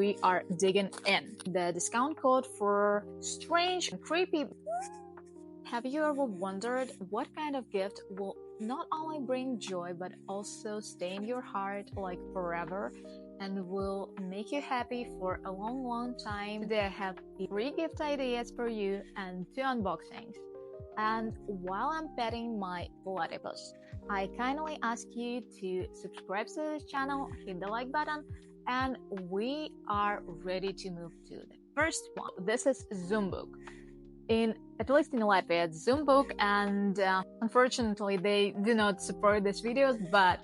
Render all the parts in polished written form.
we are digging in. The discount code for strange and creepy. Have you ever wondered what kind of gift will not only bring joy but also stay in your heart like forever and will make you happy for a long time? Today I have 3 gift ideas for you and 2 unboxings. And while I'm petting my platypus, I kindly ask you to subscribe to this channel, hit the like button, and we are ready to move to the first one. This is Zoombook. At least in Latvia, it's Zoombook, and unfortunately they do not support these videos, but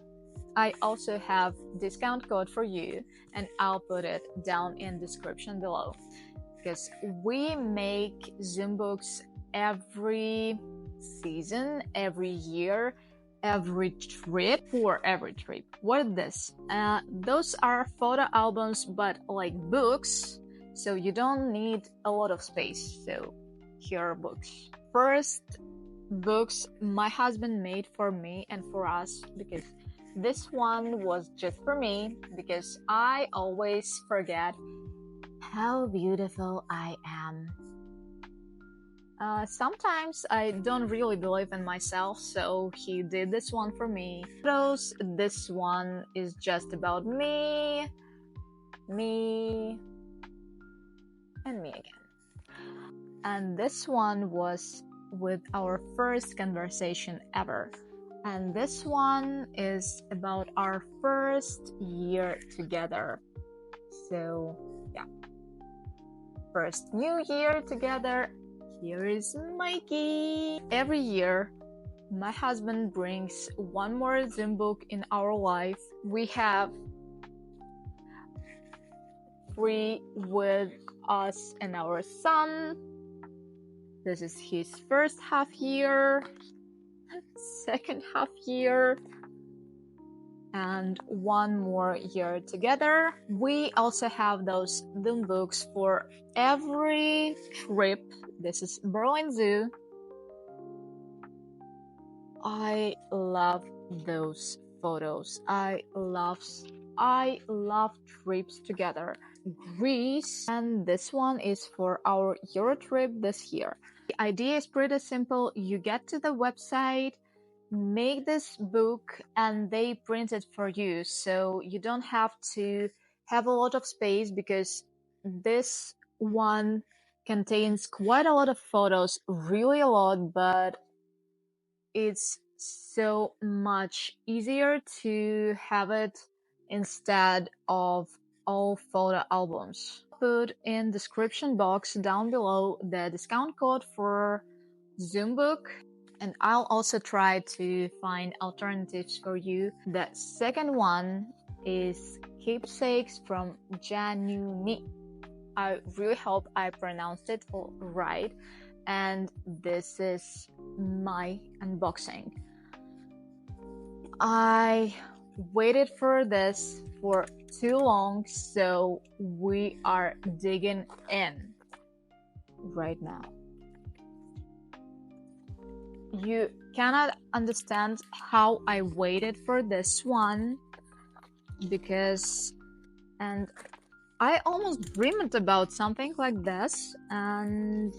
I also have discount code for you, and I'll put it down in description below, because we make Zoombooks every season, every year, every trip. What is this? Those are photo albums, but like books, so you don't need a lot of space. So here are books. First, books my husband made for me and for us, because this one was just for me, because I always forget how beautiful I am. Sometimes I don't really believe in myself, so he did this one for me. This one is just about me, and me again. And this one was with our first conversation ever. And this one is about our first year together. So, yeah. First new year together. Here is Mikey. Every year, my husband brings one more Zoombook in our life. We have 3 with us and our son. This is his first half year, second half year, and 1 more year together. We also have those Zoombooks for every trip. This is Berlin Zoo. I love those photos. I love trips together. Greece, and this one is for our Euro trip this year. The idea is pretty simple. You get to the website, make this book, and they print it for you, so you don't have to have a lot of space, because this one contains quite a lot of photos, really a lot, but it's so much easier to have it instead of all photo albums. Put in description box down below the discount code for Zoombook, and I'll also try to find alternatives for you. The second one is Keepsakes from Janeuni. I really hope I pronounced it all right. And this is my unboxing. I waited for this for too long, so we are digging in right now. You cannot understand how I waited for this one, and I almost dreamed about something like this, and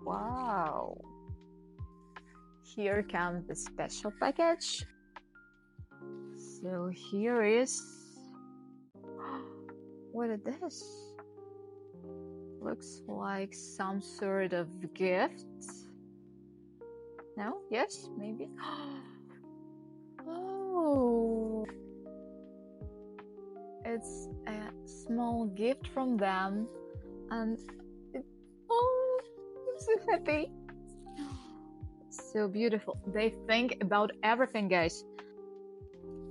wow, here comes the special package. So here is, what is this? Looks like some sort of gift. No? Yes? Maybe? Oh, it's a small gift from them, and oh, I'm so happy. So beautiful. They think about everything, guys.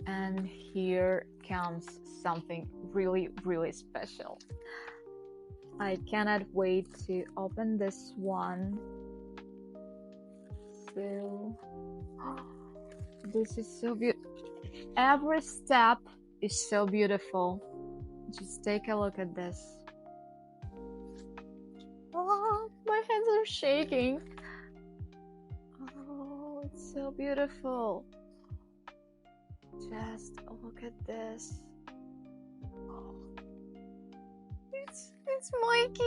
And here comes something really, really special. I cannot wait to open this one. So, this is so beautiful. Every step is so beautiful. Just take a look at this. Oh, my hands are shaking. Oh, it's so beautiful. Just look at this. It's Mikey!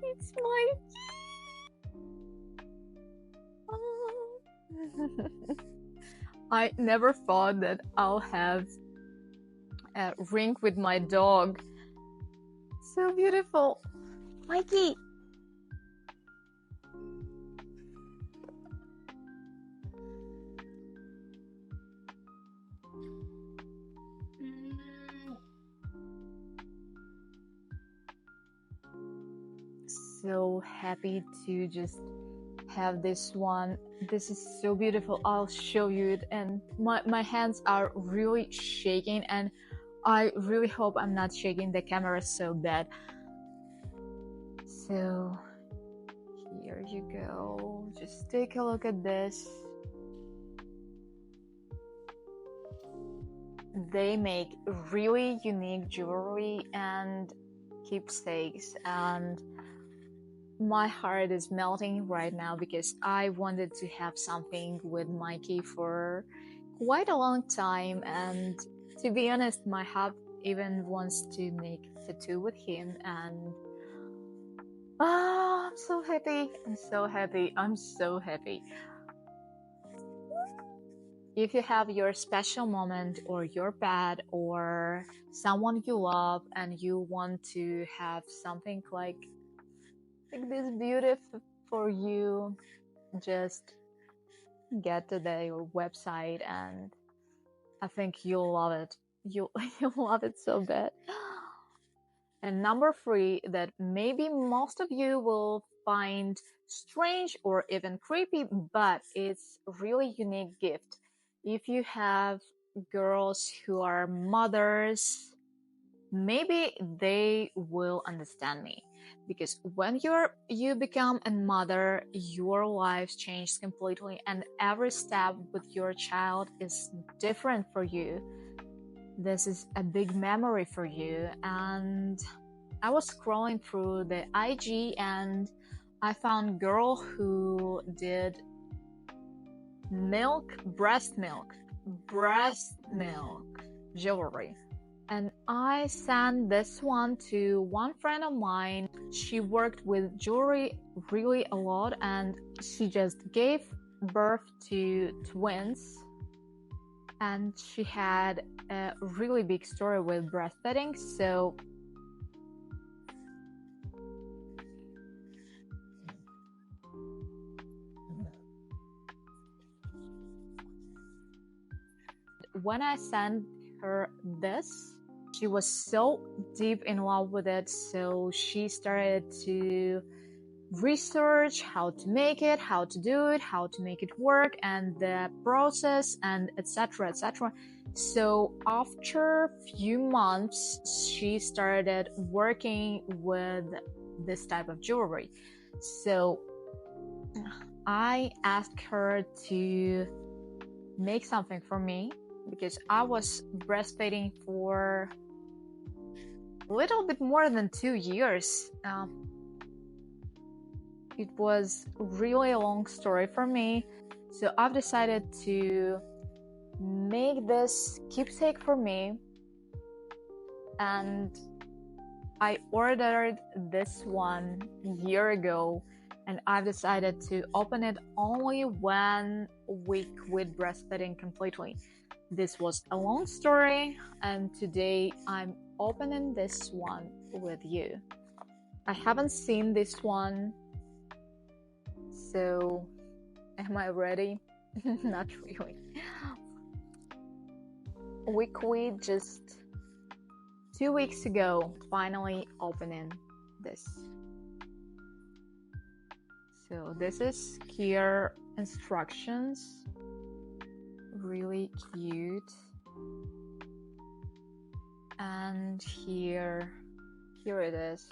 It's Mikey! Oh. I never thought that I'll have a ring with my dog. So beautiful. Mikey! So happy to just have this one. This is so beautiful. I'll show you it, and my hands are really shaking, and I really hope I'm not shaking the camera so bad. So here you go. Just take a look at this. They make really unique jewelry and keepsakes, and my heart is melting right now because I wanted to have something with Mikey for quite a long time, and to be honest, my hub even wants to make a tattoo with him, and I'm so happy. I'm so happy. I'm so happy. If you have your special moment or your pet or someone you love and you want to have something like this beautiful for you, just get to their website and I think you'll love it. You'll love it so bad. And number 3 that maybe most of you will find strange or even creepy, but it's really unique gift. If you have girls who are mothers, maybe they will understand me, because when you become a mother, your life changes completely, and every step with your child is different for you. This is a big memory for you. And I was scrolling through the IG and I found girl who did breast milk jewelry. And I sent this one to one friend of mine. She worked with jewelry really a lot, and she just gave birth to twins. And she had a really big story with breastfeeding. So when I sent her this, she was so deep in love with it, so she started to research how to make it, how to do it, how to make it work, and the process, and etc, etc. So after few months, she started working with this type of jewelry. So I asked her to make something for me, because I was breastfeeding for a little bit more than 2 years. It was really a long story for me, so I've decided to make this keepsake for me, and I ordered this one a year ago, and I've decided to open it only when we quit breastfeeding completely. This was a long story, and today I'm opening this one with you. I haven't seen this one, so am I ready? Not really. We quit just 2 weeks ago, finally opening this. So this is here instructions. Really cute. And here it is.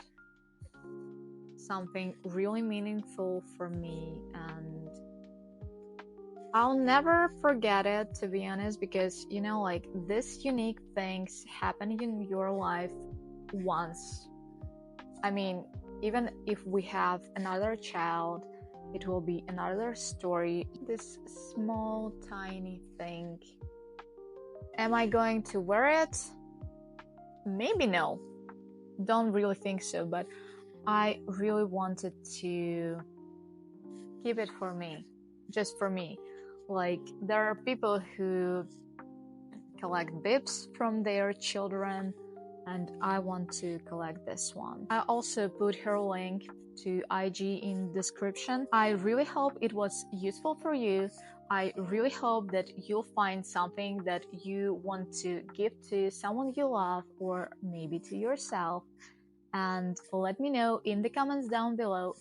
Something really meaningful for me, and I'll never forget it, to be honest, because like this unique things happen in your life once. I mean, even if we have another child, it will be another story. This small tiny thing, am I going to wear it? Maybe no, don't really think so, but I really wanted to keep it for me, just for me. Like, there are people who collect bibs from their children, and I want to collect this one. I also put her link to IG in description. I really hope it was useful for you. I really hope that you'll find something that you want to give to someone you love or maybe to yourself. And let me know in the comments down below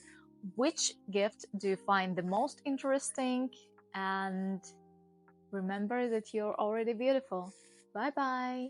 which gift do you find the most interesting, and remember that you're already beautiful. Bye bye.